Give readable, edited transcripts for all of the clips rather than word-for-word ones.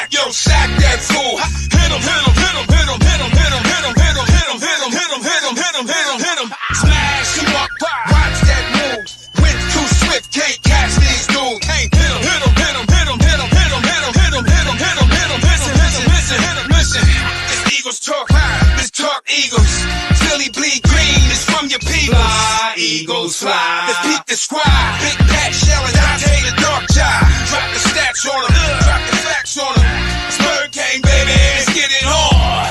Yo, sack that fool. Hit him, hit him, hit him, hit him, hit him, hit him, hit him, hit him, hit him, hit him, hit him, hit him, hit him, hit him, hit him. Smash him up. Watch that move. Wind too swift, can't catch these dudes. Can't hit him, hit him, hit him, hit him, hit him, hit him, hit him, hit him, hit him, hit him, hit him. Listen, listen, listen, hit him, listen. This Eagles talk. This talk Eagles. Philly bleed green. It's from your people. Fly, Eagles, fly. Let's beat the squad. Big Pat Shell and Dante the Dark Child. Drop the stats on them. Drop the facts on them. Spur game, baby. Let's get it on.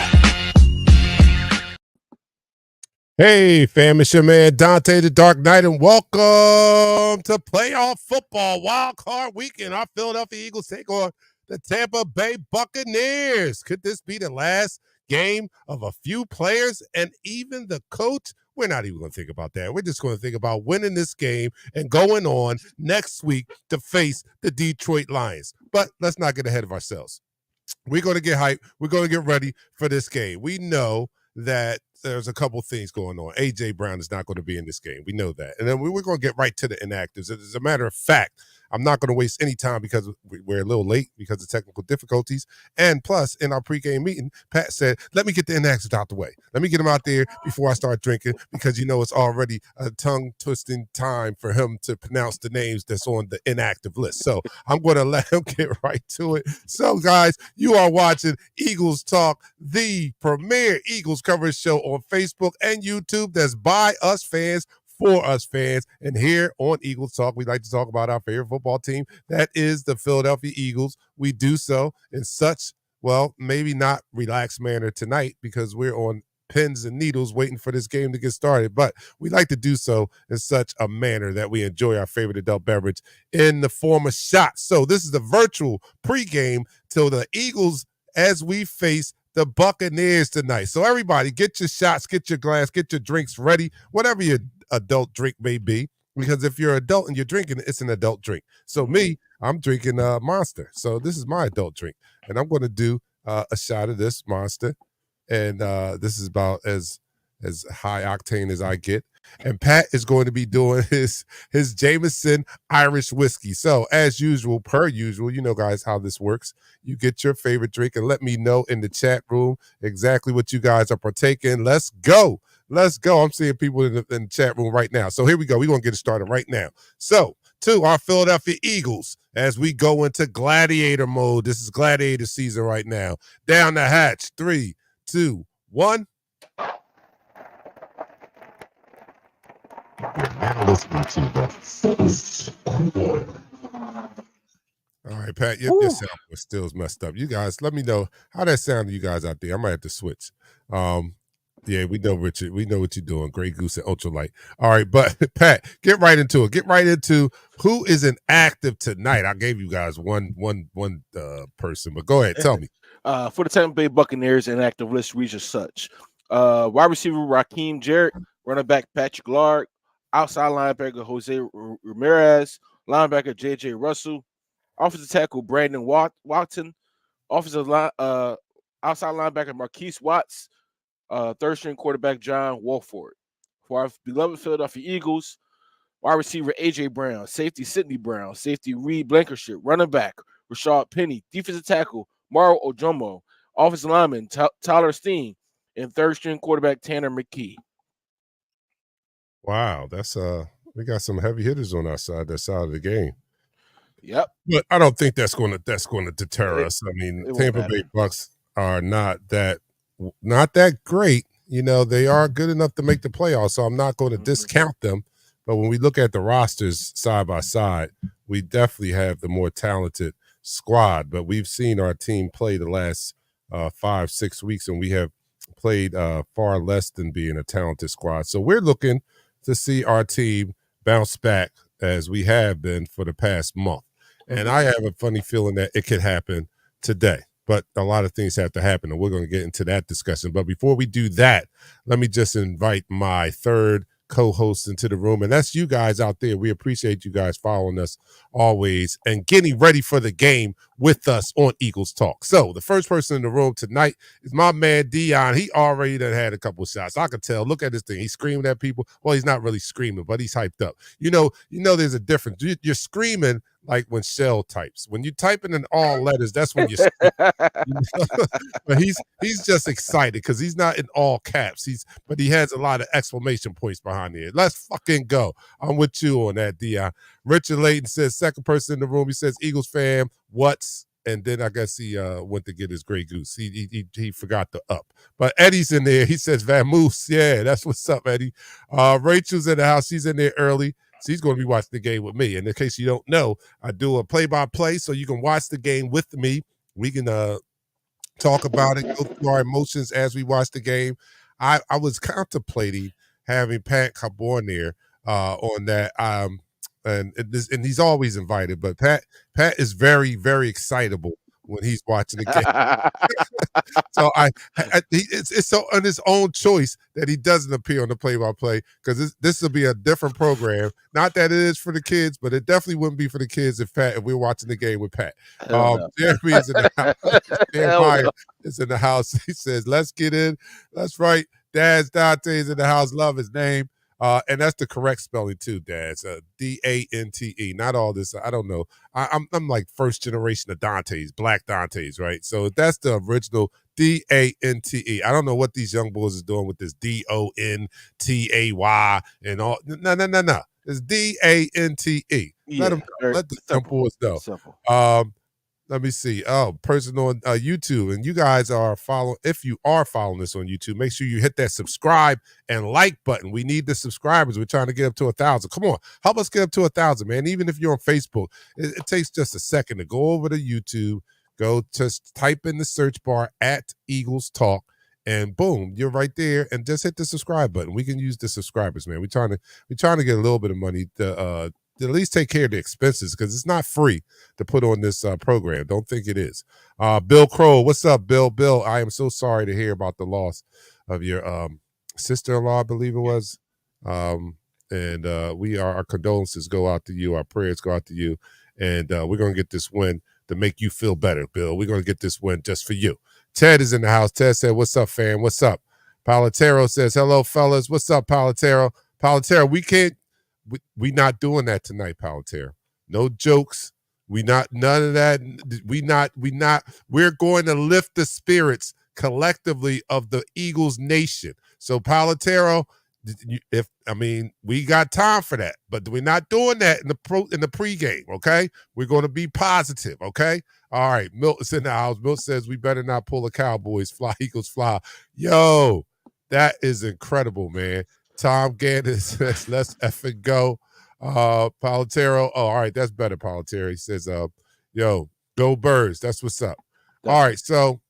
Hey, fam, it's your man Dante the Dark Knight, and welcome to playoff football wildcard weekend. Our Philadelphia Eagles take on the Tampa Bay Buccaneers. Could this be the last game of a few players and even the coach? We're not even going to think about that. We're just going to think about winning this game and going on next week to face the Detroit Lions. But let's not get ahead of ourselves. We're going to get hyped. We're going to get ready for this game. We know that there's a couple things going on. A.J. Brown is not going to be in this game. We know that. And then we're going to get right to the inactives. As a matter of fact, I'm not going to waste any time because we're a little late because of technical difficulties. And plus, in our pregame meeting, Pat said, let me get the inactives out the way. Let me get them out there before I start drinking because, you know, it's already a tongue-twisting time for him to pronounce the names that's on the inactive list. So I'm going to let him get right to it. So, guys, you are watching Eagles Talk, the premier Eagles coverage show on Facebook and YouTube that's by us fans, for us fans. And here on Eagles Talk, we like to talk about our favorite football team. That is the Philadelphia Eagles. We do so in such, well, maybe not relaxed manner tonight because we're on pins and needles waiting for this game to get started. But we like to do so in such a manner that we enjoy our favorite adult beverage in the form of shots. So this is the virtual pregame till the Eagles as we face the Buccaneers tonight. So everybody, get your shots, get your glass, get your drinks ready, whatever your adult drink may be, because if you're adult and you're drinking, it's an adult drink. So me, I'm drinking Monster. So this is my adult drink, and I'm going to do a shot of this Monster, and this is about as high octane as I get. And Pat is going to be doing his Jameson Irish whiskey. So as usual, per usual, you know, guys, how this works. You get your favorite drink and let me know in the chat room exactly what you guys are partaking. Let's go. Let's go. I'm seeing people in the chat room right now. So here we go. We're going to get it started right now. So to our Philadelphia Eagles, as we go into gladiator mode. This is gladiator season right now. Down the hatch. 3, 2, 1. Now listening to the All right, Pat, your sound was still messed up. You guys, let me know how that sounded to you guys out there. I might have to switch. Yeah, we know, Richard. We know what you're doing. Grey Goose and Ultralight. All right, but Pat, get right into it. Get right into who is inactive tonight. I gave you guys one person, but go ahead, tell me. For the Tampa Bay Buccaneers, inactive list reads as such: wide receiver Raheem Jarrett, running back Patrick Lard, outside linebacker Jose Ramirez, linebacker J.J. Russell, offensive tackle Brandon Watson, offensive outside linebacker Marquise Watts, third-string quarterback John Wolford. For our beloved Philadelphia Eagles, wide receiver A.J. Brown, safety Sidney Brown, safety Reed Blankenship, running back Rashad Penny, defensive tackle Mauro Ojomo, offensive lineman Tyler Steen, and third-string quarterback Tanner McKee. Wow, that's we got some heavy hitters on our side. That side of the game. Yep, but I don't think that's going to deter us. I mean, Tampa Bay Bucs are not that great. You know, they are good enough to make the playoffs, so I'm not going to discount them. But when we look at the rosters side by side, we definitely have the more talented squad. But we've seen our team play the last 5-6 weeks, and we have played far less than being a talented squad. So we're looking to see our team bounce back as we have been for the past month. And I have a funny feeling that it could happen today. But a lot of things have to happen, and we're going to get into that discussion. But before we do that, let me just invite my third co-host into the room, and that's you guys out there. We appreciate you guys following us always and getting ready for the game with us on Eagles Talk. So the first person in the room tonight is my man Dion. He already done had a couple of shots. I can tell. Look at this thing. He's screaming at people. Well, he's not really screaming, but he's hyped up. You know, there's a difference. You're screaming like when Shell types. When you type in all letters, that's when you're stupid. But he's just excited because he's not in all caps. But he has a lot of exclamation points behind it. Let's fucking go. I'm with you on that, Dion. Richard Layton says, second person in the room. He says, Eagles fan, what's? And then I guess he went to get his Grey Goose. He forgot the up. But Eddie's in there. He says, Vamoose. Yeah, that's what's up, Eddie. Rachel's in the house. She's in there early. She's going to be watching the game with me. And in case you don't know, I do a play-by-play so you can watch the game with me. We can talk about it, go through our emotions as we watch the game. I was contemplating having Pat Cabor there on that. And he's always invited, but Pat is very, very excitable when he's watching the game. So it's so on his own choice that he doesn't appear on the play-by-play, because this will be a different program. Not that it is for the kids, but it definitely wouldn't be for the kids if we're watching the game with Pat. Jeremy is in the house. Jeremiah is in the house. He says, let's get in. That's right. Dad's Dante's in the house. Love his name. And that's the correct spelling too, Dad. Dante. Not all this. I don't know. I'm like first generation of Dantes, Black Dantes, right? So that's the original Dante. I don't know what these young boys is doing with this Dontay and all. No. It's Dante. Yeah, let the young boys know. Simple. Let me see. Person on YouTube, and you guys are following. If you are following this on YouTube, make sure you hit that subscribe and like button. We need the subscribers. We're trying to get up to 1,000. Come on, help us get up to 1,000, man. Even if you're on Facebook, it takes just a second to go over to YouTube, go just type in the search bar at Eagles Talk, and boom, you're right there. And just hit the subscribe button. We can use the subscribers, man. We're trying to get a little bit of money to at least take care of the expenses, because it's not free to put on this program. Don't think it is. Bill Crow, what's up, Bill? Bill, I am so sorry to hear about the loss of your sister-in-law, I believe it was. And our condolences go out to you. Our prayers go out to you. And we're going to get this win to make you feel better, Bill. We're going to get this win just for you. Ted is in the house. Ted said, what's up, fam? What's up? Palatero says, hello, fellas. What's up, Palatero? Palatero, we not doing that tonight, Palatero. No jokes. None of that. We're going to lift the spirits collectively of the Eagles nation. So Palatero, we got time for that, but we're not doing that in the pregame, okay? We're going to be positive, okay? All right, Milton's in the house. Milt says we better not pull the Cowboys. Fly, Eagles, fly. Yo, that is incredible, man. Tom Gannon says, let's effing go. Palatero. Oh, all right. That's better, Palatero. He says, yo, go Birds. That's what's up. All right. So,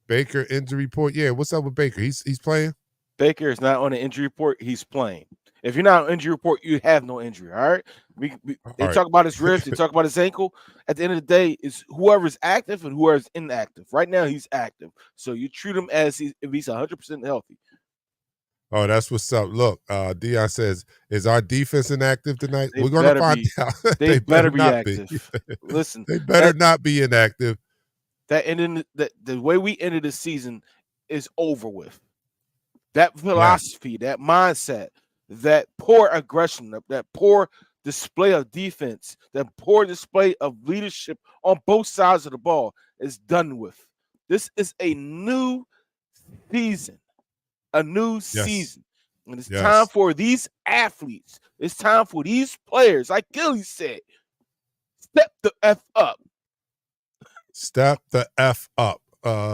Baker injury report. Yeah. What's up with Baker? He's playing? Baker is not on the injury report. He's playing. If you're not on injury report, you have no injury. All right. They talk about his ribs. They talk about his ankle. At the end of the day, it's whoever's active and whoever's inactive. Right now, he's active. So you treat him as if he's 100% healthy. Oh, that's what's up. Look, Dion says, is our defense inactive tonight? We're going to find out. They better be active. Listen, they better not be inactive. The way we ended the season is over with. That philosophy, that mindset, that poor aggression, that poor display of defense, that poor display of leadership on both sides of the ball is done with. This is a new season. A new season. And it's time for these athletes. It's time for these players, like Gilly said, step the F up. Step the F up.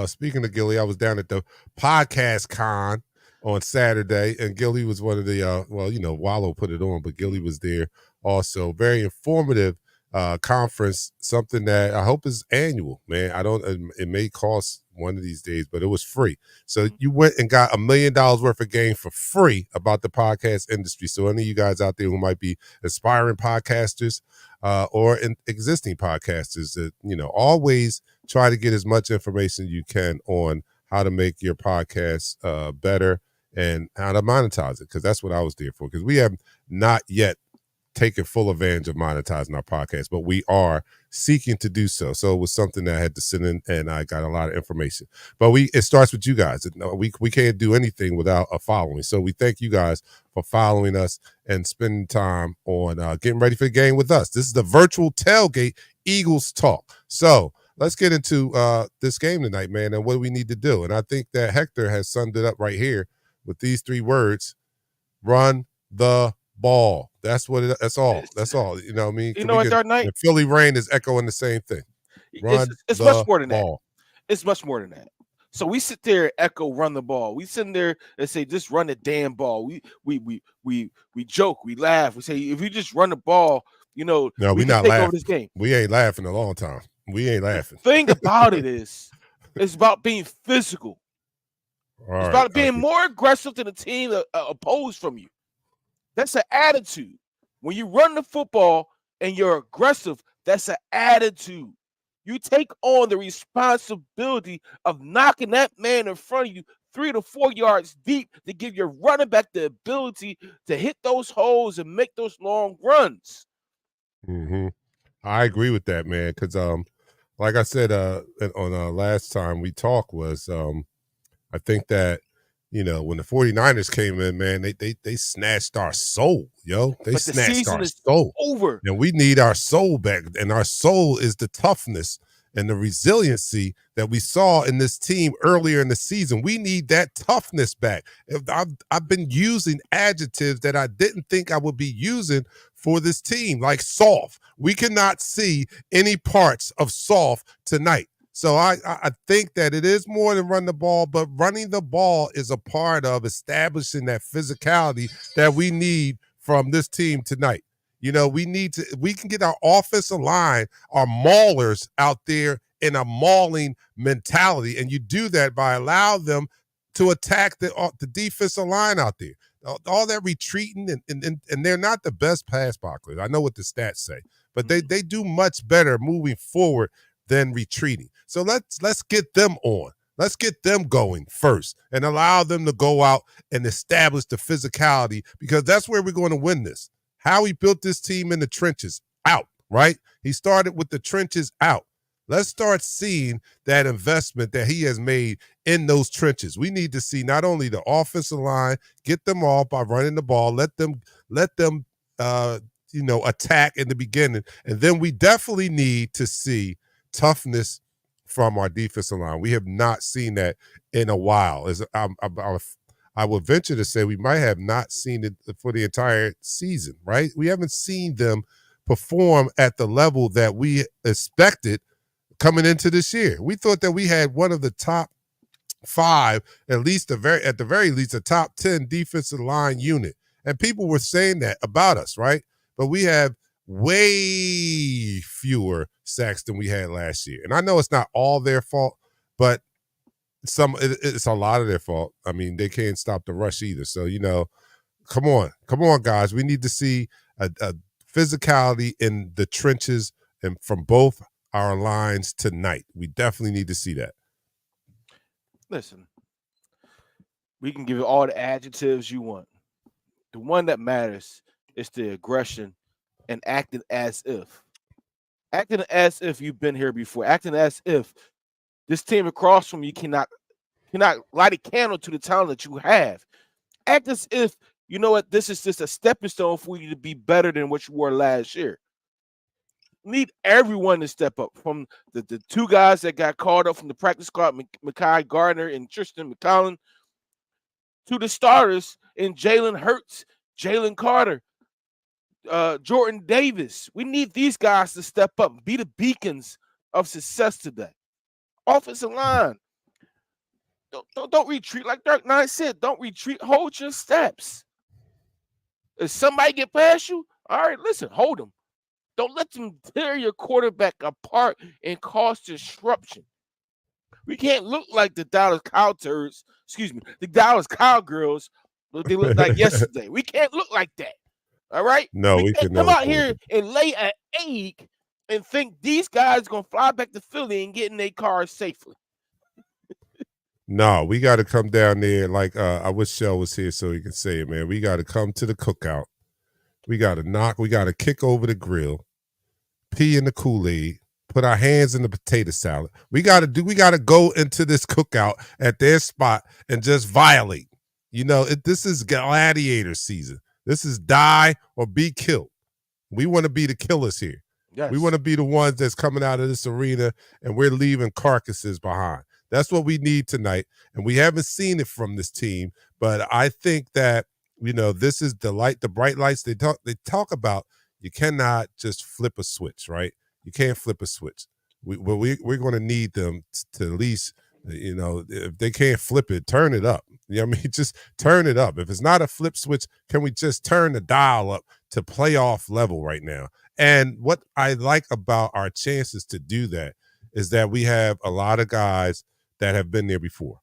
Speaking of Gilly, I was down at the podcast con on Saturday, and Gilly was one of the, Wallow put it on, but Gilly was there also. Very informative conference, something that I hope is annual, man. It may cost one of these days, but it was free. So you went and got $1 million worth of game for free about the podcast industry. So any of you guys out there who might be aspiring podcasters or existing podcasters, always try to get as much information you can on how to make your podcast better and how to monetize it, because that's what I was there for. Because we have not yet taking full advantage of monetizing our podcast, but we are seeking to do so. So it was something that I had to sit in, and I got a lot of information. But it starts with you guys. We can't do anything without a following. So we thank you guys for following us and spending time on getting ready for the game with us. This is the virtual tailgate Eagles talk. So let's get into this game tonight, man, and what we need to do. And I think that Hector has summed it up right here with these 3 words: run the ball. That's what it. That's all. That's all. You know what I mean? You know what, Dark Knight? The Philly Rain is echoing the same thing. Run it's the much more than ball. that. It's much more than that. So we sit there and echo run the ball. We sit there and say just run the damn ball. We joke, we laugh. We say if you just run the ball, you know, no, we not take laughing. over this game. We ain't laughing a long time. We ain't laughing. The thing about it is, it's about being physical. It's about being more aggressive than the team opposed from you. That's an attitude. When you run the football and you're aggressive, that's an attitude. You take on the responsibility of knocking that man in front of you 3 to 4 yards deep to give your running back the ability to hit those holes and make those long runs. Mm-hmm. I agree with that, man, because like I said on last time we talked was I think that, you know, when the 49ers came in, man, they snatched our soul, yo. They snatched our soul. Over. And we need our soul back. And our soul is the toughness and the resiliency that we saw in this team earlier in the season. We need that toughness back. I've been using adjectives that I didn't think I would be using for this team, like soft. We cannot see any parts of soft tonight. So I think that it is more than run the ball, but running the ball is a part of establishing that physicality that we need from this team tonight. You know, we can get our offensive line, our maulers out there in a mauling mentality, and you do that by allowing them to attack the defensive line out there. All that retreating, and they're not the best pass blockers. I know what the stats say, but they do much better moving forward than retreating. So let's get them on. Let's get them going first and allow them to go out and establish the physicality, because that's where we're going to win this. How he built this team in the trenches out, right? He started with the trenches out. Let's start seeing that investment that he has made in those trenches. We need to see not only the offensive line, get them off by running the ball, let them attack in the beginning, and then we definitely need to see toughness from our defensive line. We have not seen that in a while. I would venture to say we might have not seen it for the entire season, right? We haven't seen them perform at the level that we expected coming into this year. We thought that we had one of the top 5, at the very least, a top 10 defensive line unit. And people were saying that about us, right? But we have way fewer sacks than we had last year. And I know it's not all their fault, but it's a lot of their fault. I mean, they can't stop the rush either. So, you know, come on, guys. We need to see a physicality in the trenches and from both our lines tonight. We definitely need to see that. Listen, we can give you all the adjectives you want. The one that matters is the aggression and acting as if. Acting as if you've been here before. Acting as if this team across from you cannot light a candle to the talent that you have. Act as if, you know what, this is just a stepping stone for you to be better than what you were last year. Need everyone to step up, from the 2 guys that got called up from the practice squad, Mekhi Gardner and Tristan McCollum, to the starters in Jalen Hurts, Jalen Carter, Jordan Davis. We need these guys to step up and be the beacons of success today. Offensive line, don't retreat. Like Dark Knight said, don't retreat. Hold your steps. If somebody get past you, all right, listen, hold them. Don't let them tear your quarterback apart and cause disruption. We can't look like the Dallas Cowgirls, the Dallas Cowgirls, what they looked like yesterday. We can't look like that. All right? No, we can't come out here and lay an egg and think these guys are going to fly back to Philly and get in their cars safely. No, we got to come down there. Like, I wish Shell was here so he could say it, man. We got to come to the cookout, We got to kick over the grill, pee in the Kool-Aid, put our hands in the potato salad. We got to go into this cookout at their spot and just violate. This is gladiator season. This is die or be killed. We want to be the killers here. Yes. We want to be the ones that's coming out of this arena and we're leaving carcasses behind. That's what we need tonight. And we haven't seen it from this team, but I think that, this is the bright lights they talk about. You cannot just flip a switch, right? You can't flip a switch. We're going to need them to at least, if they can't flip it, turn it up. Just turn it up. If it's not a flip switch, can we just turn the dial up to playoff level right now? And what I like about our chances to do that is that we have a lot of guys that have been there before.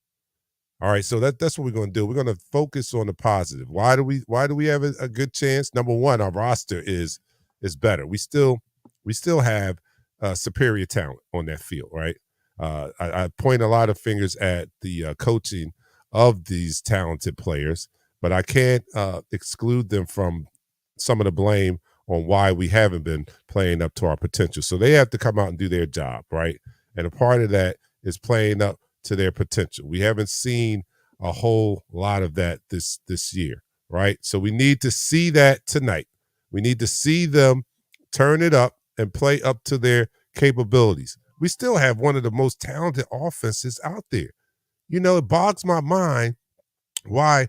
All right, so that's what we're going to do. We're going to focus on the positive. Why do we have a good chance? Number one, our roster is better. We still have superior talent on that field, right? I point a lot of fingers at the coaching of these talented players, but I can't exclude them from some of the blame on why we haven't been playing up to our potential. So they have to come out and do their job, right? And a part of that is playing up to their potential. We haven't seen a whole lot of that this year, right? So we need to see that tonight. We need to see them turn it up and play up to their capabilities. We still have one of the most talented offenses out there. It bogs my mind why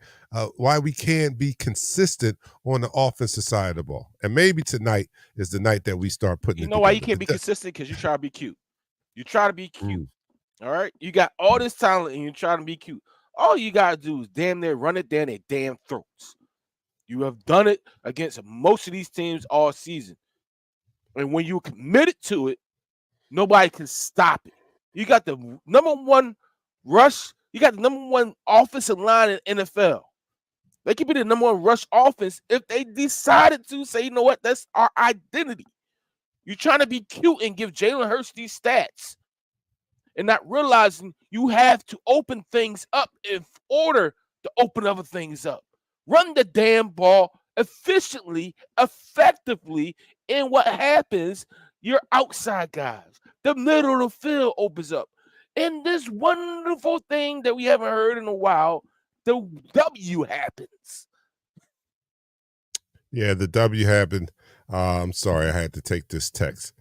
we can't be consistent on the offensive side of the ball. And maybe tonight is the night that we start putting it together. Why you can't be consistent? Because you try to be cute. You try to be cute. All right? You got all this talent and you try to be cute. All you got to do is damn near run it down their damn throats. You have done it against most of these teams all season. And when you're committed to it, nobody can stop it. You got the number one rush. You got the number one offensive line in NFL. They could be the number one rush offense if they decided to say, you know what, that's our identity. You're trying to be cute and give Jalen Hurts these stats and not realizing you have to open things up in order to open other things up. Run the damn ball efficiently, effectively, and what happens, your outside guys, the middle of the field opens up. And this wonderful thing that we haven't heard in a while, the W happens. Yeah, the W happened. I'm sorry, I had to take this text.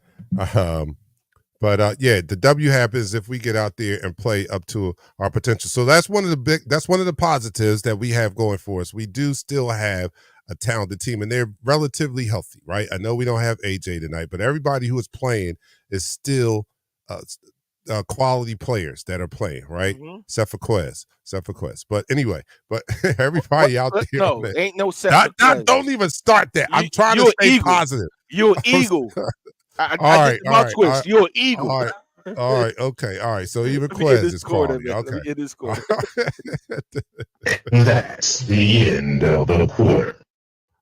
But the W happens if we get out there and play up to our potential. So that's one of the positives that we have going for us. We do still have a talented team, and they're relatively healthy, right? I know we don't have AJ tonight, but everybody who is playing is still quality players that are playing, right? Mm-hmm. Except for Quez. But anyway, everybody out there. No, ain't no set. Don't even start that. I'm trying to stay positive. You're an eagle. All right. You're an eagle. All right. Okay. All right. So even Quez is calling me. Okay. It is cool. That's the end of the quarter.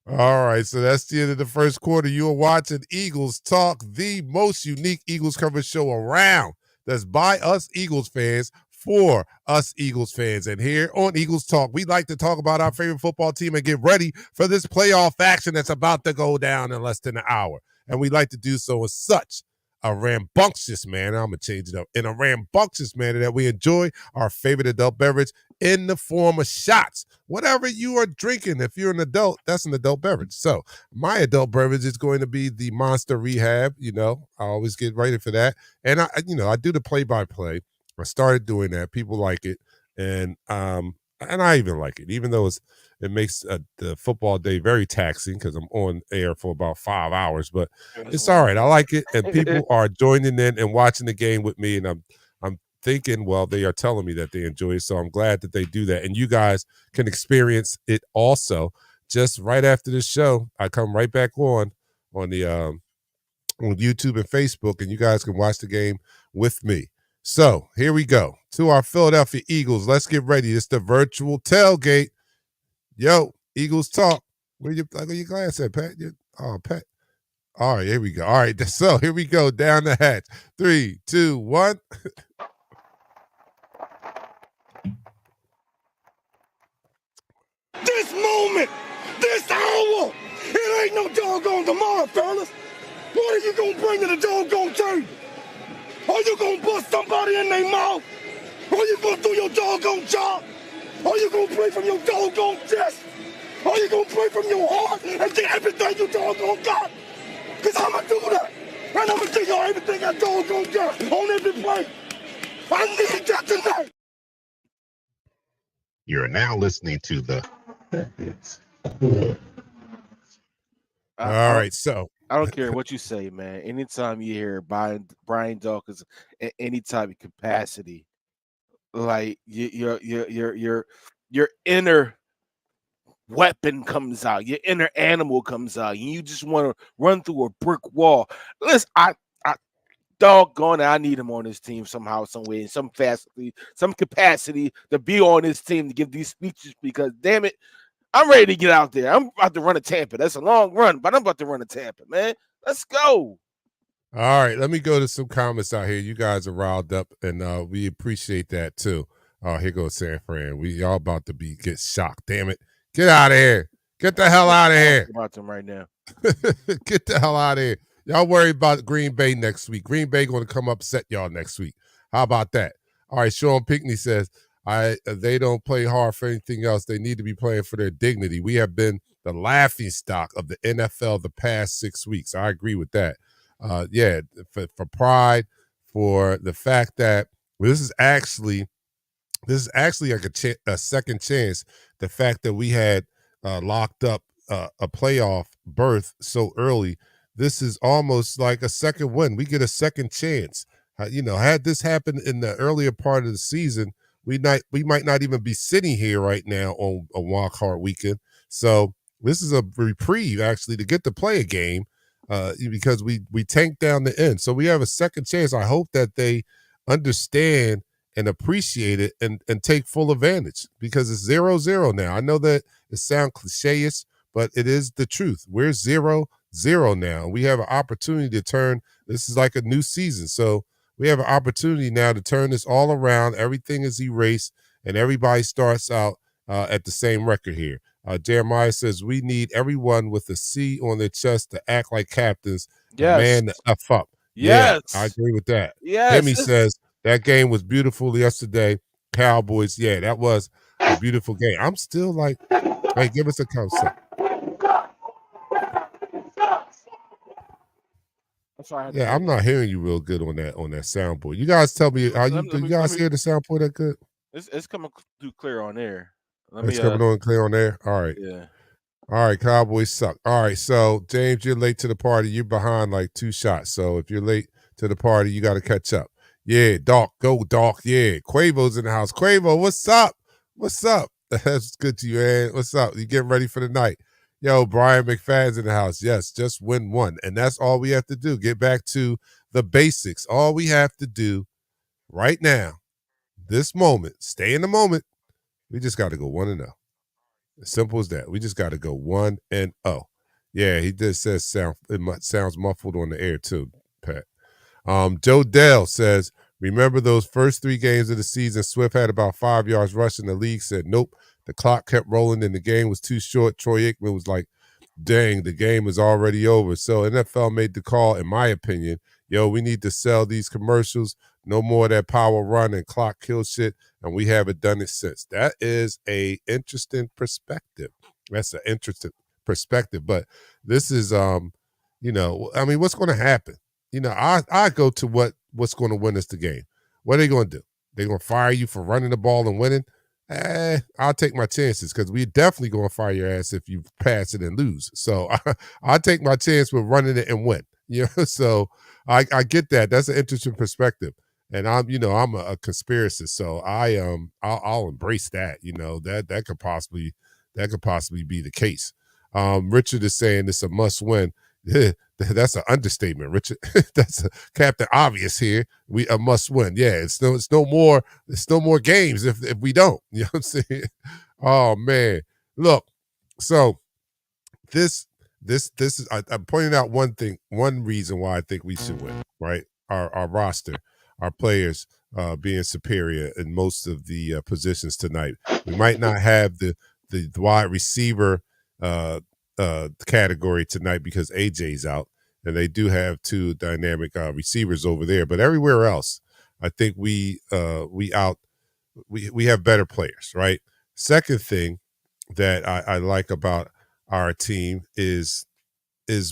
All right, so that's the end of the first quarter. You are watching Eagles Talk, the most unique Eagles coverage show around. That's by us Eagles fans, for us Eagles fans. And here on Eagles Talk, we like to talk about our favorite football team and get ready for this playoff action that's about to go down in less than an hour. And we like to do so in such a rambunctious manner. I'm going to change it up. In a rambunctious manner that we enjoy our favorite adult beverage in the form of shots. Whatever you are drinking, if you're an adult, that's an adult beverage. So my adult beverage is going to be the Monster Rehab. I always get ready for that. And I do the play-by-play. I started doing that. People like it. And I even like it, even though it makes the football day very taxing because I'm on air for about 5 hours. But it's all right. I like it. And people are joining in and watching the game with me. And I'm thinking, well, they are telling me that they enjoy it. So I'm glad that they do that. And you guys can experience it also. Just right after this show, I come right back on the on YouTube and Facebook, and you guys can watch the game with me. So here we go to our Philadelphia Eagles. Let's get ready. It's the virtual tailgate. Yo, Eagles Talk. Where your glass at, Pat? Pat. All right, here we go. All right, so here we go down the hatch. 3, 2, 1. This moment, this hour, it ain't no doggone tomorrow, fellas. What are you gonna bring to the doggone table? Are you gonna bust somebody in their mouth? Are you gonna do your doggone job? Are you gonna pray from your doggone chest? Are you gonna pray from your heart and get everything you doggone got? Cause I'ma do that. And I'ma give y'all everything I doggone got on every play. I need that tonight. You're now listening to the All right, so I don't care what you say, man. Anytime you hear Brian Dawkins in any type of capacity, like your inner weapon comes out, your inner animal comes out, and you just want to run through a brick wall. Listen, I doggone it, I need him on this team somehow, some way, in some capacity to be on this team to give these speeches because damn it, I'm ready to get out there. I'm about to run a Tampa. That's a long run, but I'm about to run a Tampa, man. Let's go. all right, let me go to some comments out here. You guys are riled up, and we appreciate that too. Oh, here goes San Fran. We all about to get shocked. Damn it. Get out of here. Get the hell out of here. About them right now. Get the hell out of here. Y'all worry about Green Bay next week. Green Bay going to come upset y'all next week. How about that? All right, Sean Pinckney says, they don't play hard for anything else. They need to be playing for their dignity. We have been the laughing stock of the NFL the past 6 weeks. I agree with that. Yeah, for pride, for the fact that this is actually like a second chance. The fact that we had locked up a playoff berth so early, this is almost like a second win. We get a second chance. Had this happened in the earlier part of the season, we might not even be sitting here right now on a wildcard weekend. So this is a reprieve actually to get to play a game because we tanked down the end. So we have a second chance. I hope that they understand and appreciate it and take full advantage because it's 0-0 now. I know that it sounds cliche-ish, but it is the truth. We're 0-0 now. We have an opportunity to turn. This is like a new season. So we have an opportunity now to turn this all around. Everything is erased, and everybody starts out at the same record here. Jeremiah says, we need everyone with a C on their chest to act like captains. Yes. Man the F up. Yes. Yeah, I agree with that. Yes. Hemi says, that game was beautiful yesterday. Cowboys, yeah, that was a beautiful game. I'm still like, hey, give us a concept. Yeah, I'm not hearing you real good on that soundboard. You guys tell me, do you guys hear the soundboard that good? It's coming through clear on air. It's coming on clear on air? All right. Yeah. All right, Cowboys suck. All right, so, James, you're late to the party. You're behind like 2 shots. So if you're late to the party, you got to catch up. Yeah, Doc, go, Doc. Yeah, Quavo's in the house. Quavo, what's up? What's up? That's good to you, man. What's up? You getting ready for the night? Yo, Brian McFadden's in the house. Yes, just win one. And that's all we have to do. Get back to the basics. All we have to do right now, this moment, stay in the moment. We just got to go 1-0. As simple as that. We just got to go 1-0. Yeah, he just says sounds muffled on the air too, Pat. Joe Dell says, remember those first 3 games of the season, Swift had about 5 yards rushing. The league said, nope. The clock kept rolling and the game was too short. Troy Aikman was like, dang, the game is already over. So NFL made the call, in my opinion, we need to sell these commercials. No more of that power run and clock kill shit, and we haven't done it since. That is a interesting perspective. That's an interesting perspective. But this is, what's going to happen? I go to what's going to win us the game. What are they going to do? They're going to fire you for running the ball and winning? I'll take my chances because we're definitely going to fire your ass if you pass it and lose. So I'll take my chance with running it and win. So I get that. That's an interesting perspective. And I'm a conspiracist, so I'll embrace that. That could possibly be the case. Richard is saying it's a must win. That's an understatement, Richard. That's a Captain Obvious here. We a must win. Yeah, it's no more games if we don't. You know what I'm saying? Oh man, look. So this is I'm pointing out one reason why I think we should win. Right, our roster, our players being superior in most of the positions tonight. We might not have the wide receiver category tonight because AJ's out, and they do have two dynamic receivers over there. But everywhere else, I think we have better players, right? Second thing that I like about our team is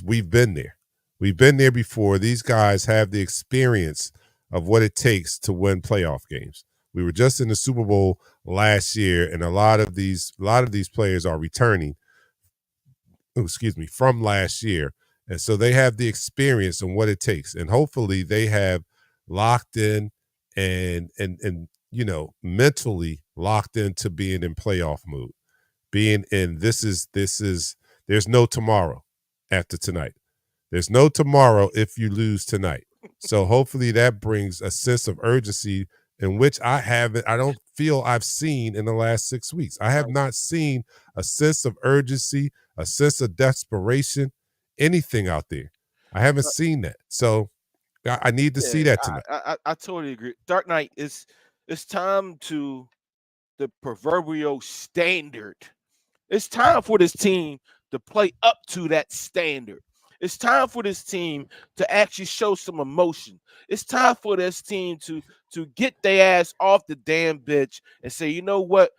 we've been there. We've been there before. These guys have the experience of what it takes to win playoff games. We were just in the Super Bowl last year, and a lot of these players are returning, from last year. And so they have the experience and what it takes. And hopefully they have locked in and mentally locked into being in playoff mood. Being in there's no tomorrow after tonight. There's no tomorrow if you lose tonight. So hopefully that brings a sense of urgency in which I don't feel I've seen in the last 6 weeks. I have not seen a sense of urgency, a sense of desperation, anything out there. I haven't seen that. So I need to see that tonight. I totally agree. Dark Knight, it's time to the proverbial standard. It's time for this team to play up to that standard. It's time for this team to actually show some emotion. It's time for this team to get their ass off the damn bench and say, you know what?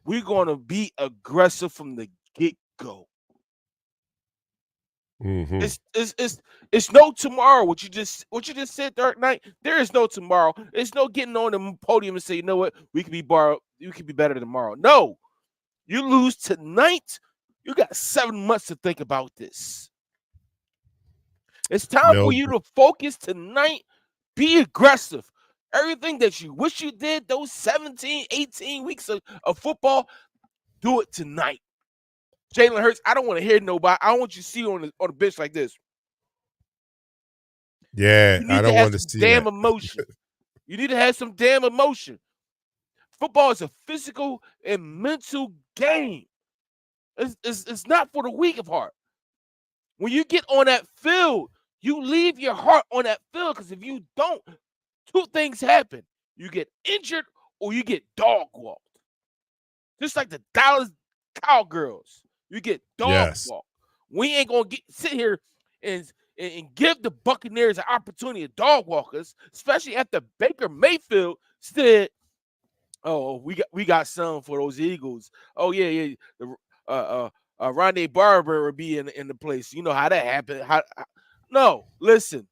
We're going to be aggressive from the get-go. Mm-hmm. It's no tomorrow. What you just said, Dark Knight. There is no tomorrow. There's no getting on the podium and say, you know what? We could be better tomorrow. No. You lose tonight, you got 7 months to think about this. It's time for you to focus tonight. Be aggressive. Everything that you wish you did those 17, 18 weeks of football, do it tonight. Jalen Hurts, I don't want to hear nobody. I want you to see on the bench like this. Yeah, I don't want to see damn that. Emotion. You need to have some damn emotion. Football is a physical and mental game. It's not for the weak of heart. When you get on that field, you leave your heart on that field, because if you don't, two things happen. You get injured or you get dog walked. Just like the Dallas Cowgirls. You get dog walked. We ain't going to sit here and give the Buccaneers an opportunity to dog walk us, especially after Baker Mayfield said, oh, we got some for those Eagles. Oh, yeah. Rondé Barber will be in the place. You know how that happened. No, listen.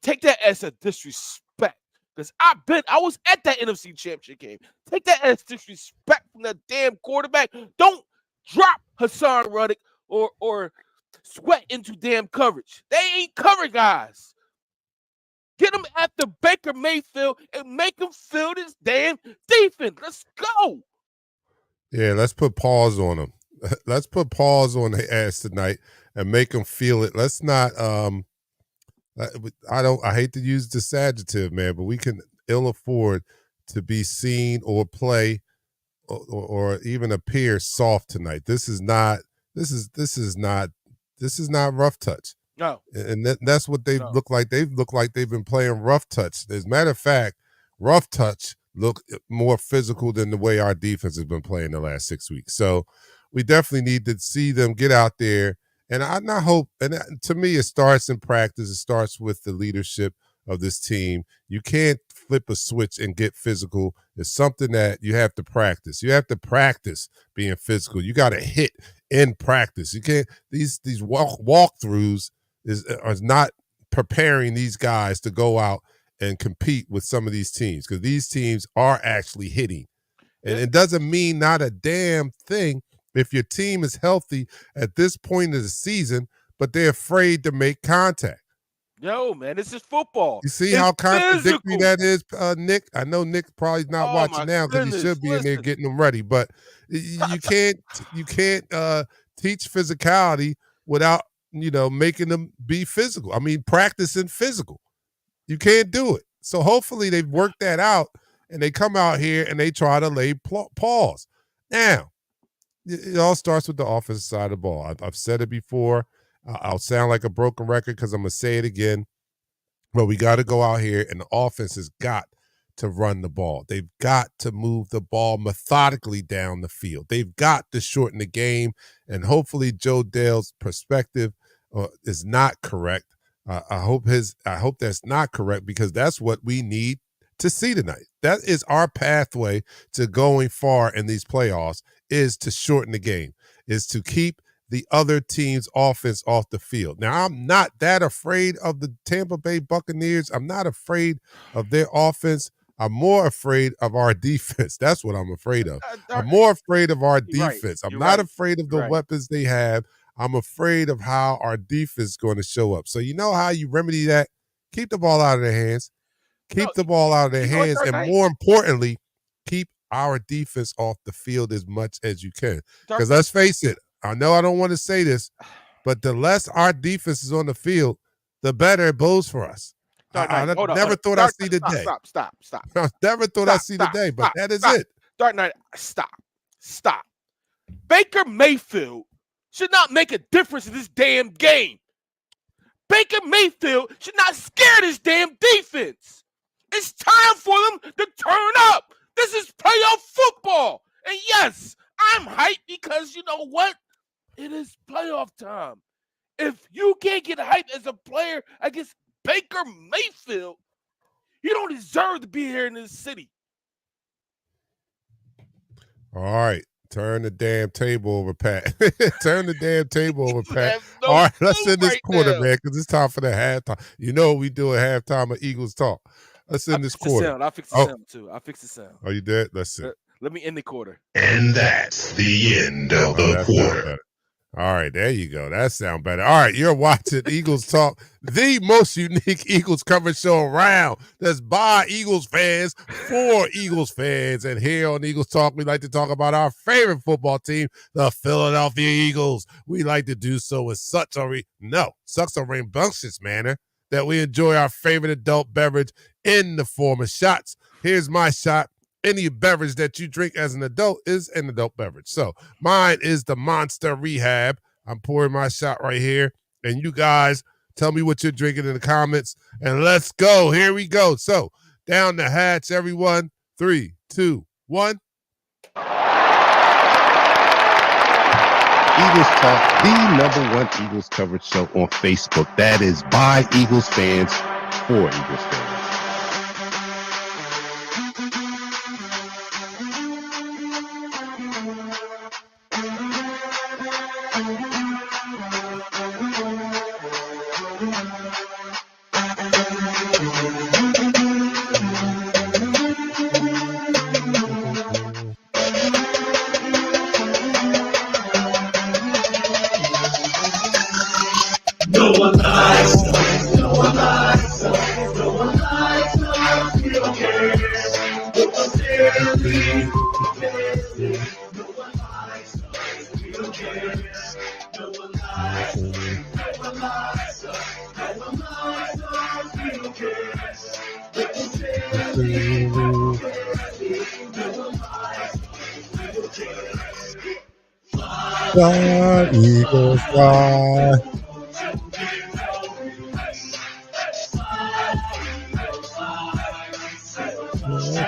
Take that as a disrespect. Because I was at that NFC Championship game. Take that as disrespect from that damn quarterback. Don't drop Hassan Reddick or sweat into damn coverage. They ain't cover guys. Get them after Baker Mayfield and make them feel this damn defense. Let's go. Yeah, let's put pause on them. Let's put pause on their ass tonight and make them feel it. Let's not I hate to use this adjective, man, but we can ill afford to be seen or play or even appear soft tonight. This is not rough touch. No. And that's what they look like. They've looked like they've been playing rough touch. As a matter of fact, rough touch look more physical than the way our defense has been playing the last 6 weeks. So we definitely need to see them get out there. And I hope, and to me, it starts in practice. It starts with the leadership of this team. You can't flip a switch and get physical. It's something that you have to practice. You have to practice being physical. You got to hit in practice. You can't, these walkthroughs are not preparing these guys to go out and compete with some of these teams, because these teams are actually hitting. And it doesn't mean not a damn thing if your team is healthy at this point of the season, but they're afraid to make contact. Yo, man, this is football. You see how contradictory that is, Nick? I know Nick probably not watching now because he should be in there getting them ready, but you can't teach physicality without, making them be physical. I mean, practicing physical. You can't do it. So hopefully they've worked that out and they come out here and they try to lay pause. Now, it all starts with the offensive side of the ball. I've said it before. I'll sound like a broken record because I'm going to say it again. But we got to go out here, and the offense has got to run the ball. They've got to move the ball methodically down the field. They've got to shorten the game, and hopefully Joe Dale's perspective is not correct. I hope that's not correct, because that's what we need to see tonight. That is our pathway to going far in these playoffs, is to shorten the game, is to keep the other team's offense off the field. Now, I'm not that afraid of the Tampa Bay Buccaneers. I'm not afraid of their offense. I'm more afraid of our defense. That's what I'm afraid of. I'm more afraid of our defense. I'm not afraid of the weapons they have. I'm afraid of how our defense is going to show up. So you know how you remedy that? Keep the ball out of their hands. Keep the ball out of their hands. And more importantly, keep our defense off the field as much as you can. Because let's face it, I know I don't want to say this, but the less our defense is on the field, the better it bodes for us. I never thought I'd see the day. Stop. I never thought I'd see the day, but that is it. Dark Knight, stop. Baker Mayfield should not make a difference in this damn game. Baker Mayfield should not scare this damn defense. It's time for them to turn up. This is playoff football. And yes, I'm hyped because you know what? It is playoff time. If you can't get hyped as a player against Baker Mayfield, you don't deserve to be here in this city. All right. Turn the damn table over, Pat. Turn the damn table over, Pat. All right, let's end this quarter, man, because it's time for the halftime. You know what we do at halftime of Eagles Talk. Let's end this quarter. I'll fix the sound, too. I'll fix the sound. Oh, you did? Let's see. Let me end the quarter. And that's the end of the quarter. All right, there you go. That sounds better. All right, you're watching Eagles Talk, the most unique Eagles coverage show around. That's by Eagles fans, for Eagles fans. And here on Eagles Talk, we like to talk about our favorite football team, the Philadelphia Eagles. We like to do so with such a rambunctious manner that we enjoy our favorite adult beverage in the form of shots. Here's my shot. Any beverage that you drink as an adult is an adult beverage. So mine is the Monster Rehab. I'm pouring my shot right here. And you guys tell me what you're drinking in the comments. And let's go. Here we go. So down the hatch, everyone. 3, 2, 1. Eagles Talk, the #1 Eagles coverage show on Facebook. That is by Eagles fans, for Eagles fans. Fly, Eagles, fly.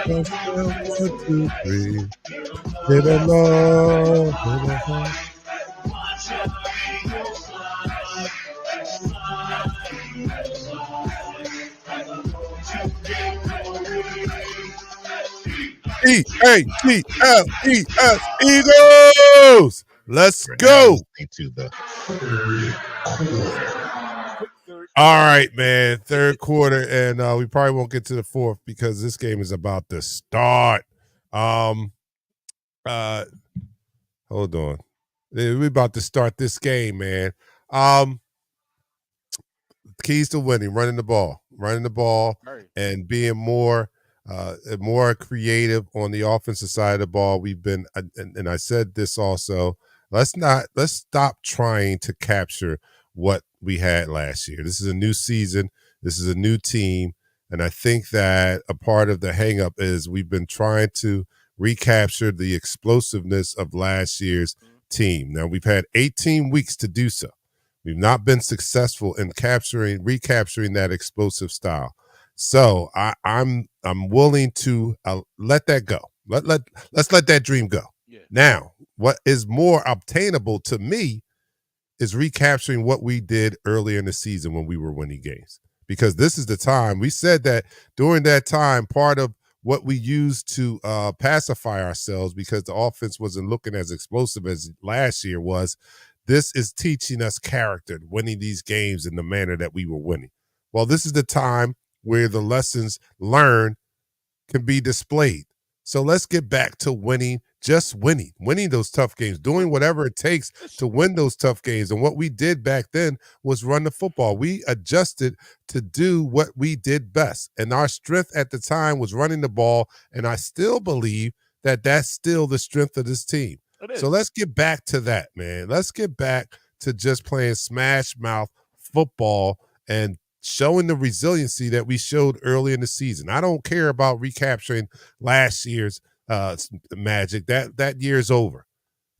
One, 2, 3. Hit them all. E-A-G-L-E-S, Eagles! Let's go. To the third quarter. All right, man. Third quarter, and we probably won't get to the fourth because this game is about to start. Hold on. We're about to start this game, man. Keys to winning: running the ball, and being more creative on the offensive side of the ball. We've been, and I said this also. Let's stop trying to capture what we had last year. This is a new season. This is a new team. And I think that a part of the hang up is we've been trying to recapture the explosiveness of last year's team. Now, we've had 18 weeks to do so. We've not been successful in recapturing that explosive style. So I'm willing to let that go. Let's let that dream go. Yeah. Now, what is more obtainable to me is recapturing what we did earlier in the season when we were winning games. Because this is the time we said that during that time, part of what we used to pacify ourselves because the offense wasn't looking as explosive as last year was, this is teaching us character, winning these games in the manner that we were winning. Well, this is the time where the lessons learned can be displayed. So let's get back to winning those tough games, doing whatever it takes to win those tough games. And what we did back then was run the football. We adjusted to do what we did best. And our strength at the time was running the ball. And I still believe that that's still the strength of this team. So let's get back to that, man. Let's get back to just playing smash mouth football and showing the resiliency that we showed early in the season. I don't care about recapturing last year's magic. That year's over.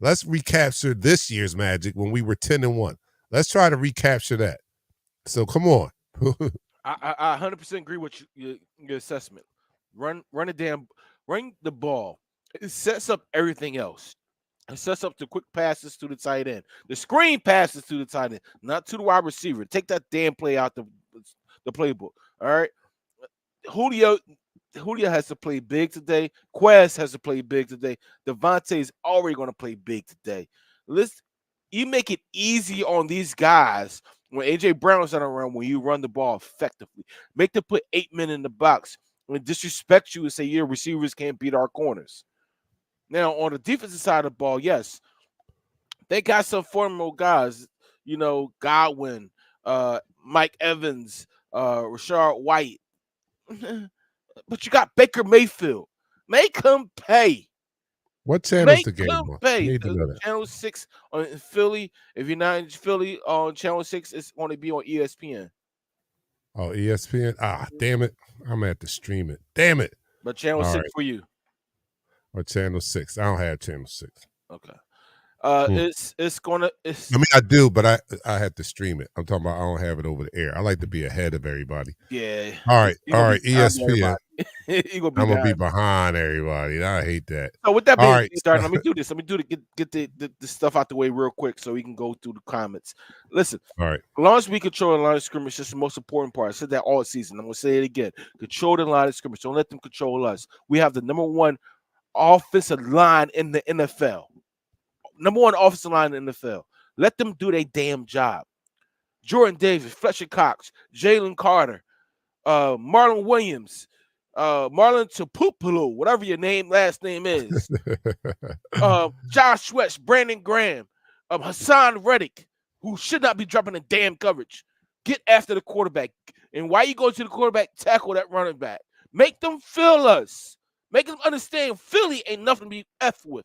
Let's recapture this year's magic when we were 10-1. Let's try to recapture that. So come on. I 100% agree with your assessment. Run the ball. It sets up everything else. It sets up the quick passes to the tight end, the screen passes to the tight end, not to the wide receiver. Take that damn play out the playbook. All right. Julio has to play big today. Quez has to play big today. Devontae is already going to play big today. You make it easy on these guys when AJ Brown's not around, when you run the ball effectively. Make them put 8 men in the box and disrespect you and say your receivers can't beat our corners. Now, on the defensive side of the ball, yes, they got some formidable guys, Godwin, Mike Evans, Rashard White. But you got Baker Mayfield. Make him pay. What channel's the game on? Pay. Channel 6 in Philly. If you're not in Philly on Channel 6, it's going to be on ESPN. Oh, ESPN? Damn it. I'm going to have to stream it. Damn it. But Channel 6 for you. Or Channel 6. I don't have Channel 6. Okay. I do, but I had to stream it. I'm talking about I don't have it over the air. I like to be ahead of everybody. Yeah. All right. ESPN. I'm gonna be behind everybody. I hate that. So with that being started, let me do this. Get the stuff out the way real quick so we can go through the comments. Listen. All right. As long as we control the line of scrimmage, is the most important part. I said that all season. I'm gonna say it again. Control the line of scrimmage. Don't let them control us. We have the number one offensive line in the NFL. Number one offensive line in the NFL. Let them do their damn job. Jordan Davis, Fletcher Cox, Jalen Carter, Marlon Williams, Marlon Tapupalu, whatever your last name is. Josh Sweat, Brandon Graham, Hassan Reddick, who should not be dropping the damn coverage. Get after the quarterback. And while you go to the quarterback, tackle that running back. Make them feel us. Make them understand Philly ain't nothing to be effed with.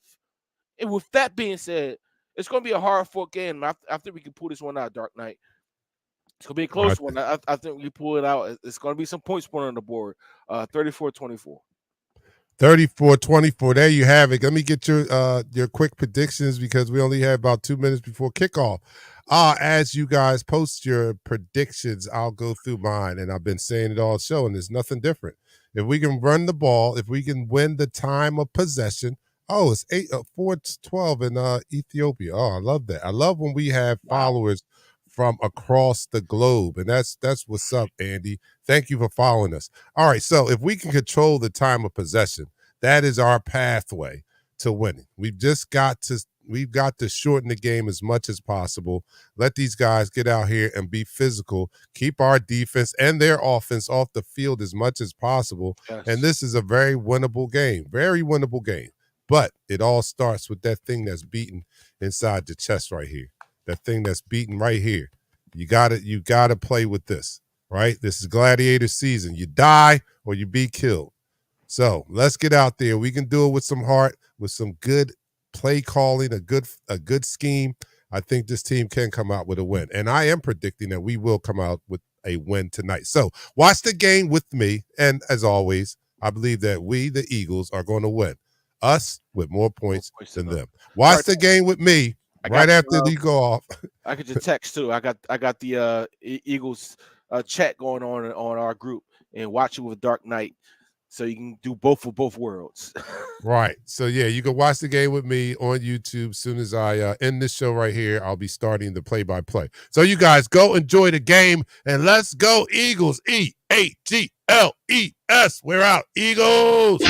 And with that being said, it's going to be a hard-fought game. I think we can pull this one out, Dark Knight. It's going to be a close one. I think we pull it out. It's going to be some points put on the board, 34-24. 34-24. There you have it. Let me get your quick predictions because we only have about 2 minutes before kickoff. As you guys post your predictions, I'll go through mine, and I've been saying it all show, and there's nothing different. If we can run the ball, if we can win the time of possession, it's 4-12 in Ethiopia. Oh, I love that. I love when we have followers from across the globe, and that's what's up, Andy. Thank you for following us. All right, so if we can control the time of possession, that is our pathway to winning. We've got to shorten the game as much as possible. Let these guys get out here and be physical. Keep our defense and their offense off the field as much as possible. Yes. And this is a very winnable game. Very winnable game. But it all starts with that thing that's beating inside the chest right here. That thing that's beating right here. You gotta play with this, right? This is gladiator season. You die or you be killed. So let's get out there. We can do it with some heart, with some good play calling, a good scheme. I think this team can come out with a win. And I am predicting that we will come out with a win tonight. So watch the game with me. And as always, I believe that we, the Eagles, are going to win. Us with more points than them. Watch the game with me right after you go off. I could just text too. I got the Eagles chat going on our group. and watch it with Dark Knight, so you can do both for both worlds. Right. So, yeah, you can watch the game with me on YouTube. As soon as I end this show right here, I'll be starting the play-by-play. So you guys go enjoy the game, and let's go Eagles. E-A-G-L-E-S. We're out. Eagles.